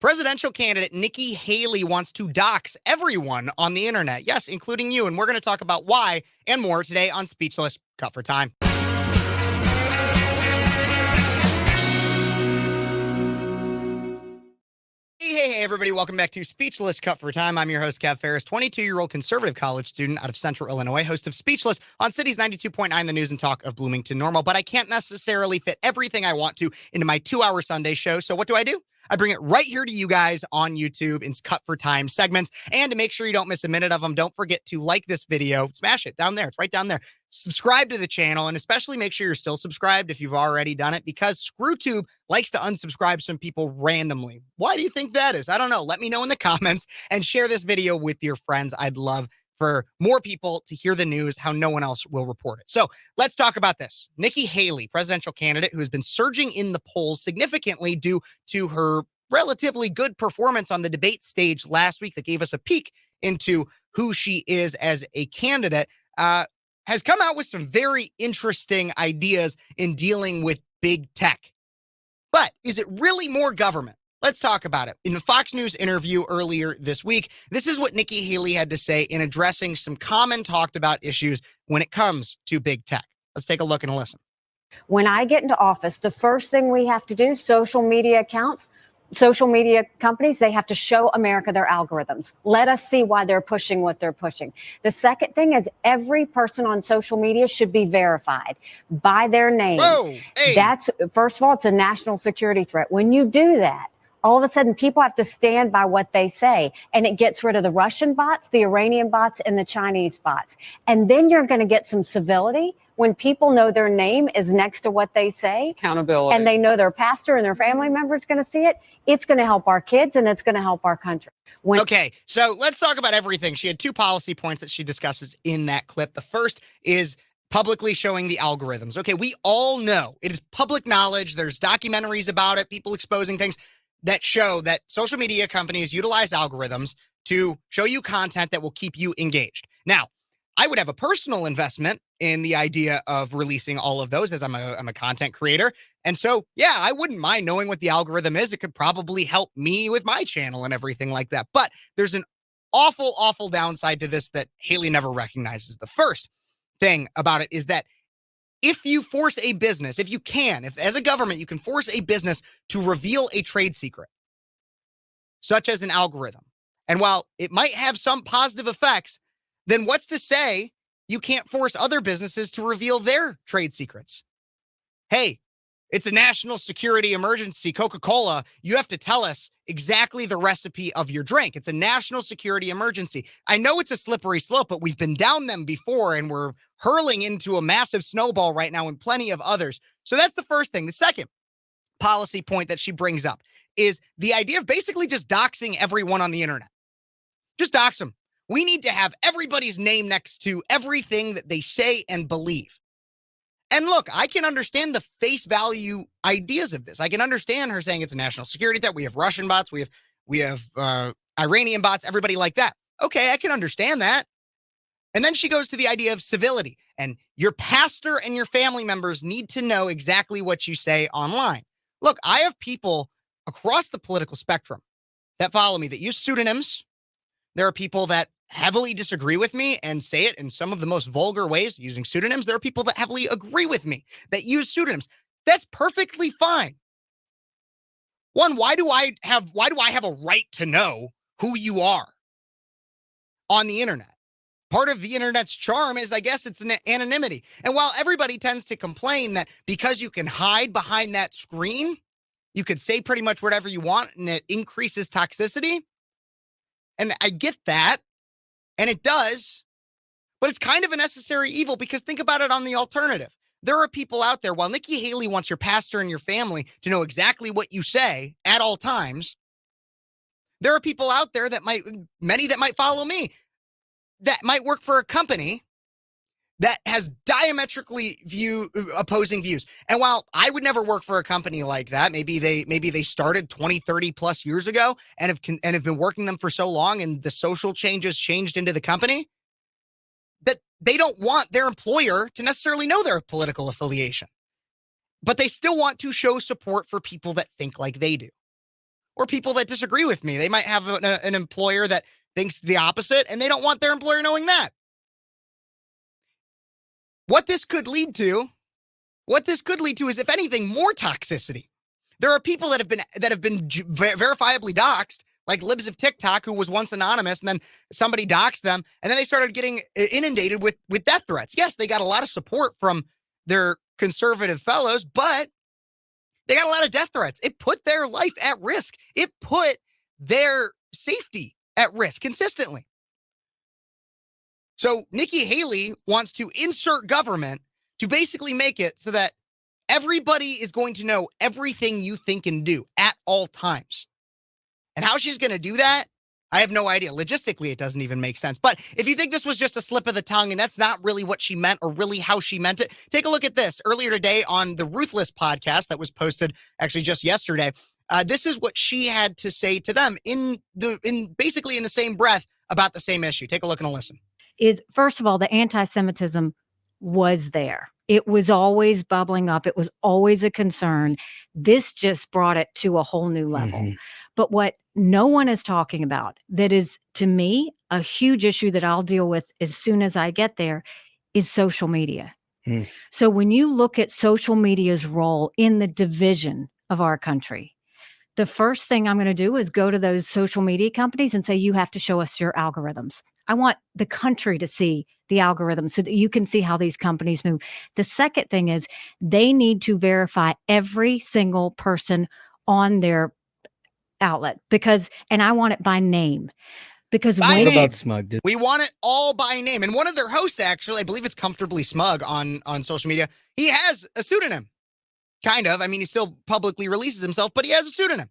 Presidential candidate Nikki Haley wants to dox everyone on the internet. Yes, including you. And we're going to talk about why and more today on Speechless. Cut for time. Hey, everybody. Welcome back to Speechless Cut for Time. I'm your host, Phares, 22-year-old conservative college student out of Central Illinois, host of Speechless on Cities 92.9, the news and talk of Bloomington Normal. But I can't necessarily fit everything I want to into my 2-hour Sunday show. So what do? I bring it right here to you guys on YouTube in Cut for Time segments. And to make sure you don't miss a minute of them, don't forget to like this video. Smash it down there. It's right down there. Subscribe to the channel, and especially make sure you're still subscribed if you've already done it, because ScrewTube likes to unsubscribe some people randomly. Why do you think that is? I don't know. Let me know in the comments and share this video with your friends. I'd love for more people to hear the news, how no one else will report it. So let's talk about this. Nikki Haley, presidential candidate who has been surging in the polls significantly due to her relatively good performance on the debate stage last week that gave us a peek into who she is as a candidate, has come out with some very interesting ideas in dealing with big tech. But is it really more government? Let's talk about it. In a Fox News interview earlier this week, this is what Nikki Haley had to say in addressing some common talked about issues when it comes to big tech. Let's take a look and listen. When I get into office, the first thing we have to do, social media accounts, social media companies, they have to show America their algorithms. Let us see why they're pushing what they're pushing. The second thing is every person on social media should be verified by their name. Whoa, hey. That's, first of all, it's a national security threat. When you do that, all of a sudden people have to stand by what they say, and it gets rid of the Russian bots, the Iranian bots, and the Chinese bots. And then you're going to get some civility when people know their name is next to what they say. Accountability. And they know their pastor and their family member is going to see it. It's going to help our kids, and it's going to help our country. Okay, so let's talk about everything. She had 2 policy points that she discusses in that clip. The first is publicly showing the algorithms. Okay, we all know, it is public knowledge. There's documentaries about it, people exposing things that show that social media companies utilize algorithms to show you content that will keep you engaged. Now, I would have a personal investment in the idea of releasing all of those, as I'm a content creator. And so, yeah, I wouldn't mind knowing what the algorithm is. It could probably help me with my channel and everything like that. But there's an awful downside to this that Haley never recognizes. The first thing about it is that if you force a business, if as a government, you can force a business to reveal a trade secret, such as an algorithm, and while it might have some positive effects, then what's to say you can't force other businesses to reveal their trade secrets? Hey, it's a national security emergency, Coca-Cola. You have to tell us exactly the recipe of your drink. It's a national security emergency. I know it's a slippery slope, but we've been down them before, and we're hurling into a massive snowball right now and plenty of others. So that's the first thing. The second policy point that she brings up is the idea of basically just doxing everyone on the internet. Just dox them. We need to have everybody's name next to everything that they say and believe. And look, I can understand the face value ideas of this. I can understand her saying it's a national security threat. We have Russian bots. We have Iranian bots, everybody like that. Okay, I can understand that. And then she goes to the idea of civility. And your pastor and your family members need to know exactly what you say online. Look, I have people across the political spectrum that follow me that use pseudonyms. There are people that heavily disagree with me and say it in some of the most vulgar ways using pseudonyms. There are people that heavily agree with me that use pseudonyms. That's perfectly fine. One, why do I have a right to know who you are on the internet? Part of the internet's charm is, I guess, it's an anonymity. And while everybody tends to complain that because you can hide behind that screen, you could say pretty much whatever you want and it increases toxicity. And I get that. And it does, but it's kind of a necessary evil, because think about it on the alternative. There are people out there, while Nikki Haley wants your pastor and your family to know exactly what you say at all times, there are people out there many that might follow me, that might work for a company that has diametrically opposing views. And while I would never work for a company like that, maybe they started 20, 30 plus years ago and have been working them for so long, and the social changes changed into the company, that they don't want their employer to necessarily know their political affiliation, but they still want to show support for people that think like they do. or people that disagree with me. They might have an employer that thinks the opposite, and they don't want their employer knowing that. What this could lead to is, if anything, more toxicity. There are people that have been verifiably doxxed, like Libs of TikTok, who was once anonymous, and then somebody doxed them, and then they started getting inundated with death threats. Yes, they got a lot of support from their conservative fellows, but they got a lot of death threats. It put their life at risk. It put their safety at risk consistently. So Nikki Haley wants to insert government to basically make it so that everybody is going to know everything you think and do at all times. And how she's going to do that, I have no idea. Logistically, it doesn't even make sense. But if you think this was just a slip of the tongue and that's not really what she meant or really how she meant it, take a look at this. Earlier today on the Ruthless podcast that was posted actually just yesterday, this is what she had to say to them in basically in the same breath about the same issue. Take a look and a listen. Is, first of all, the anti-Semitism was there. It was always bubbling up. It was always a concern. This just brought it to a whole new level. Mm-hmm. But what no one is talking about, that is, to me, a huge issue that I'll deal with as soon as I get there, is social media. Mm. So when you look at social media's role in the division of our country, the first thing I'm going to do is go to those social media companies and say, you have to show us your algorithms. I want the country to see the algorithms so that you can see how these companies move. The second thing is they need to verify every single person on their outlet, and I want it by name. Because what about Smug? We want it all by name. And one of their hosts, actually, I believe it's Comfortably Smug on social media, he has a pseudonym. Kind of. I mean, he still publicly releases himself, but he has a pseudonym.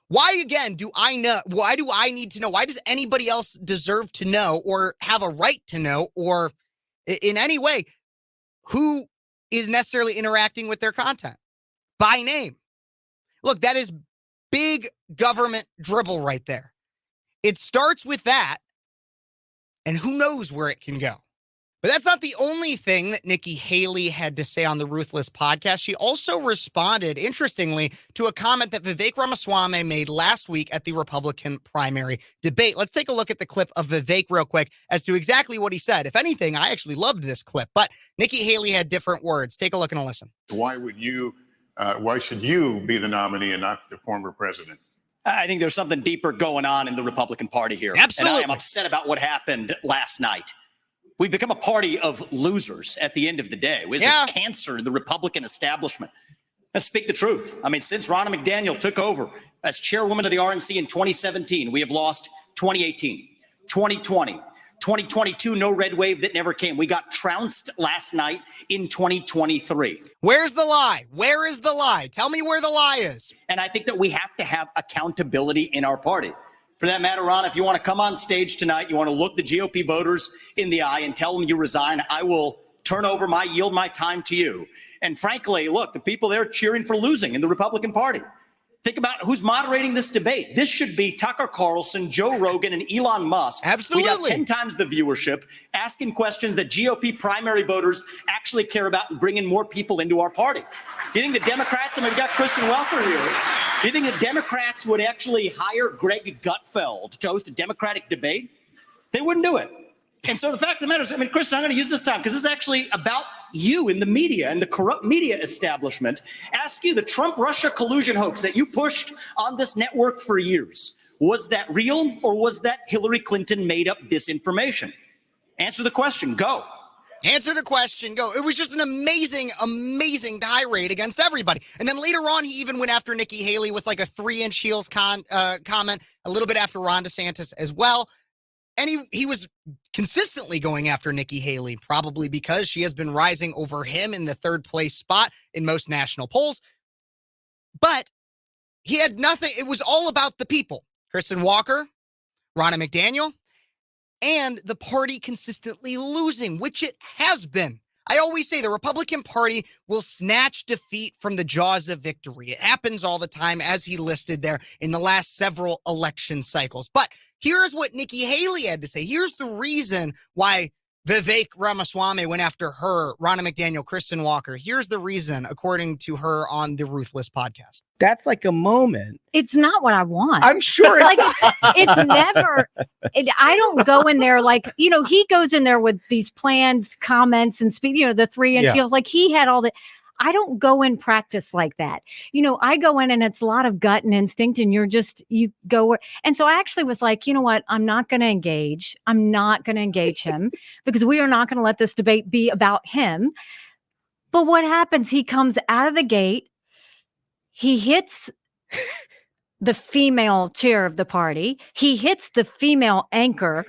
Why, again, do I know? Why do I need to know? Why does anybody else deserve to know or have a right to know or in any way who is necessarily interacting with their content? By name. Look, that is big government dribble right there. It starts with that, and who knows where it can go. But that's not the only thing that Nikki Haley had to say on the Ruthless podcast. She also responded, interestingly, to a comment that Vivek Ramaswamy made last week at the Republican primary debate. Let's take a look at the clip of Vivek real quick as to exactly what he said. If anything, I actually loved this clip, but Nikki Haley had different words. Take a look and a listen. Why should you be the nominee and not the former president? I think there's something deeper going on in the Republican Party here. Absolutely. And I am upset about what happened last night. We've become a party of losers at the end of the day. It's a cancer in the Republican establishment. Let's speak the truth. I mean, since Ronna McDaniel took over as chairwoman of the RNC in 2017, we have lost 2018, 2020, 2022, no red wave that never came. We got trounced last night in 2023. Where's the lie? Where is the lie? Tell me where the lie is. And I think that we have to have accountability in our party. For that matter, Ron, if you want to come on stage tonight, you want to look the GOP voters in the eye and tell them you resign, I will yield my time to you. And frankly, look, the people there cheering for losing in the Republican Party. Think about who's moderating this debate. This should be Tucker Carlson, Joe Rogan, and Elon Musk. Absolutely. We'd have 10 times the viewership, asking questions that GOP primary voters actually care about and bringing more people into our party. Do you think the Democrats, and we've got Kristen Welker here, do you think the Democrats would actually hire Greg Gutfeld to host a Democratic debate? They wouldn't do it. And so the fact of the matter is, I mean, Kristen, I'm going to use this time because this is actually about you in the media and the corrupt media establishment. Ask you, the Trump-Russia collusion hoax that you pushed on this network for years, was that real or was that Hillary Clinton made up disinformation? Answer the question. Go. Answer the question. Go. It was just an amazing, amazing tirade against everybody. And then later on, he even went after Nikki Haley with like a 3-inch heels comment, a little bit after Ron DeSantis as well. And he was consistently going after Nikki Haley, probably because she has been rising over him in the third place spot in most national polls. But he had nothing. It was all about the people. Kristen Walker, Ronna McDaniel, and the party consistently losing, which it has been. I always say the Republican Party will snatch defeat from the jaws of victory. It happens all the time, as he listed there in the last several election cycles. But here's what Nikki Haley had to say. Here's the reason why Vivek Ramaswamy went after her, Ronna McDaniel, Kristen Walker. Here's the reason, according to her on the Ruthless podcast. That's like a moment. It's not what I want. I'm sure Like it's never. I don't go in there like he goes in there with these planned comments and speak. The 3-inch heels. Like he had all the. I don't go in practice like that. I go in and it's a lot of gut and instinct, and you go where. And so I actually was like, you know what? I'm not going to engage. I'm not going to engage him because we are not going to let this debate be about him. But what happens? He comes out of the gate. He hits the female chair of the party. He hits the female anchor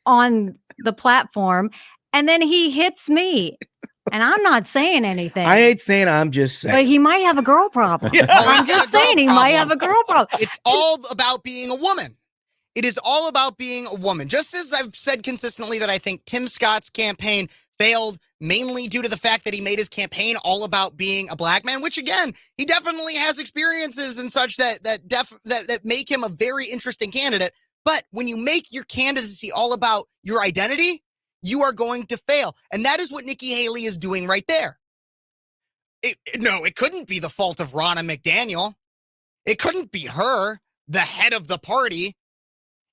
on the platform, and then he hits me. And I'm not saying anything. I ain't saying, I'm just saying. But he might have a girl problem. I'm just saying he might have a girl problem. It's all about being a woman. It is all about being a woman. Just as I've said consistently that I think Tim Scott's campaign failed mainly due to the fact that he made his campaign all about being a black man, which again, he definitely has experiences and such that make him a very interesting candidate. But when you make your candidacy all about your identity, you are going to fail. And that is what Nikki Haley is doing right there. It couldn't be the fault of Ronna McDaniel. It couldn't be her, the head of the party.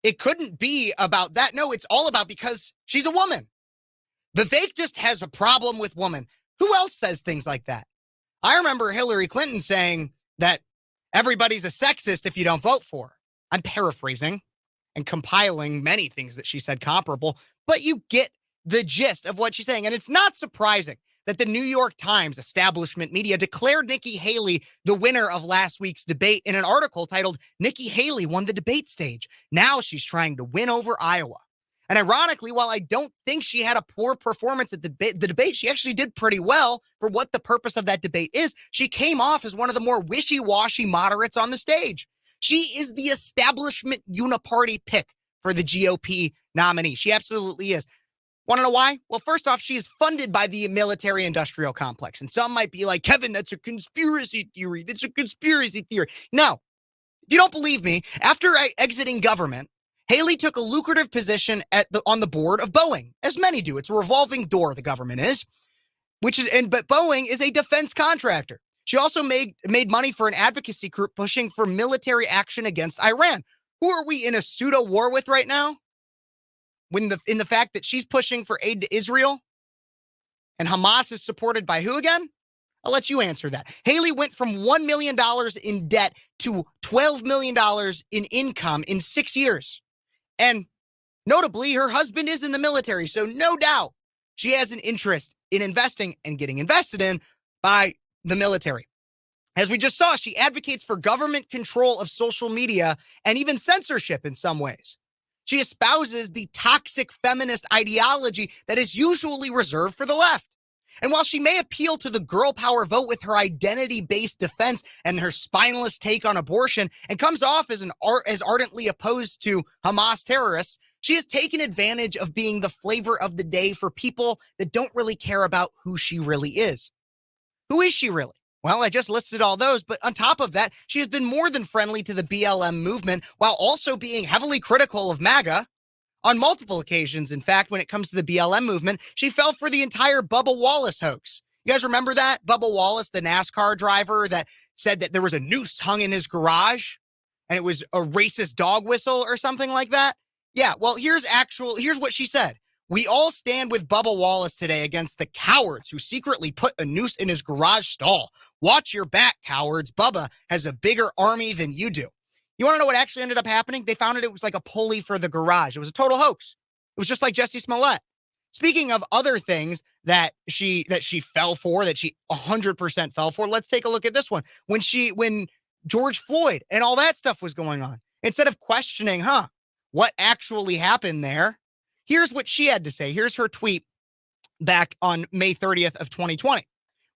It couldn't be about that. No, it's all about because she's a woman. Vivek just has a problem with women. Who else says things like that? I remember Hillary Clinton saying that everybody's a sexist if you don't vote for her. I'm paraphrasing and compiling many things that she said comparable, but you get the gist of what she's saying. And it's not surprising that the New York Times establishment media declared Nikki Haley the winner of last week's debate in an article titled, "Nikki Haley won the debate stage. Now she's trying to win over Iowa." And ironically, while I don't think she had a poor performance at the debate, she actually did pretty well for what the purpose of that debate is. She came off as one of the more wishy-washy moderates on the stage. She is the establishment uniparty pick for the GOP nominee. She absolutely is. Want to know why? Well, first off, she is funded by the military-industrial complex. And some might be like, Kevin, that's a conspiracy theory. That's a conspiracy theory. No, if you don't believe me, after exiting government, Haley took a lucrative position on the board of Boeing, as many do. It's a revolving door, the government is, but Boeing is a defense contractor. She also made money for an advocacy group pushing for military action against Iran. Who are we in a pseudo war with right now? In the fact that she's pushing for aid to Israel and Hamas is supported by who again? I'll let you answer that. Haley went from $1 million in debt to $12 million in income in 6 years. And notably, her husband is in the military. So no doubt she has an interest in investing and getting invested in by the military. As we just saw, she advocates for government control of social media and even censorship in some ways. She espouses the toxic feminist ideology that is usually reserved for the left. And while she may appeal to the girl power vote with her identity-based defense and her spineless take on abortion and comes off as ardently opposed to Hamas terrorists, she has taken advantage of being the flavor of the day for people that don't really care about who she really is. Who is she really? Well, I just listed all those, but on top of that, she has been more than friendly to the BLM movement while also being heavily critical of MAGA on multiple occasions. In fact, when it comes to the BLM movement, she fell for the entire Bubba Wallace hoax. You guys remember that? Bubba Wallace, the NASCAR driver that said that there was a noose hung in his garage and it was a racist dog whistle or something like that. Yeah, well, here's what she said. "We all stand with Bubba Wallace today against the cowards who secretly put a noose in his garage stall. Watch your back, cowards. Bubba has a bigger army than you do." You want to know what actually ended up happening? They found it was like a pulley for the garage. It was a total hoax. It was just like Jussie Smollett. Speaking of other things that she fell for, that she 100% fell for, let's take a look at this one. When George Floyd and all that stuff was going on, instead of questioning, what actually happened there, here's what she had to say. Here's her tweet back on May 30th of 2020.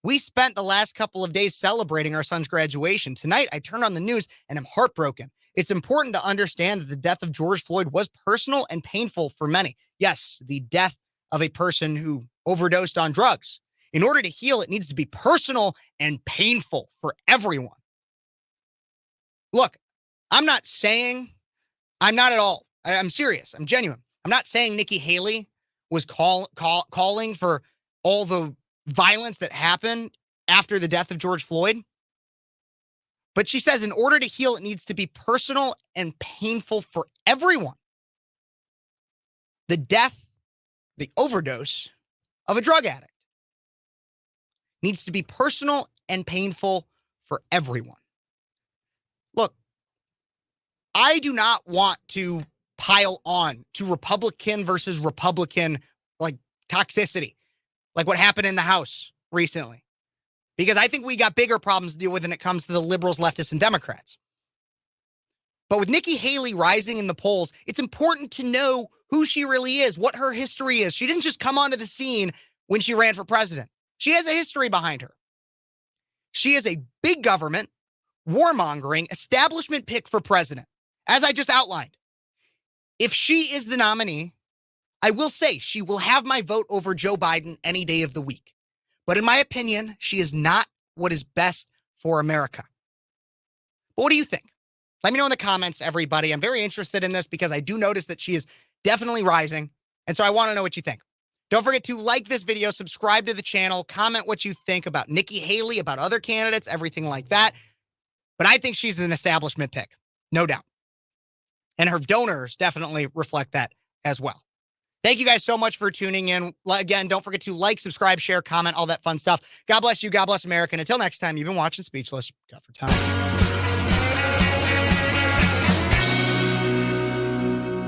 "We spent the last couple of days celebrating our son's graduation. Tonight, I turned on the news and I'm heartbroken. It's important to understand that the death of George Floyd was personal and painful for many. Yes, the death of a person who overdosed on drugs. In order to heal, it needs to be personal and painful for everyone." Look, I'm not saying, I'm not at all. I'm serious. I'm genuine. I'm not saying Nikki Haley was calling for all the violence that happened after the death of George Floyd. But she says in order to heal, it needs to be personal and painful for everyone. The death, the overdose of a drug addict needs to be personal and painful for everyone. Look, I do not want to pile on to Republican versus Republican like toxicity, like what happened in the House recently, because I think we got bigger problems to deal with when it comes to the liberals, leftists, and Democrats. But with Nikki Haley rising in the polls, it's important to know who she really is, what her history is. She didn't just come onto the scene when she ran for president. She has a history behind her. She is a big government, warmongering, establishment pick for president, as I just outlined. If she is the nominee, I will say she will have my vote over Joe Biden any day of the week. But in my opinion, she is not what is best for America. But what do you think? Let me know in the comments, everybody. I'm very interested in this because I do notice that she is definitely rising. And so I want to know what you think. Don't forget to like this video, subscribe to the channel, comment what you think about Nikki Haley, about other candidates, everything like that. But I think she's an establishment pick, no doubt. And her donors definitely reflect that as well. Thank you guys so much for tuning in. Again, don't forget to like, subscribe, share, comment, all that fun stuff. God bless you. God bless America. And until next time, you've been watching Speechless. Got for time.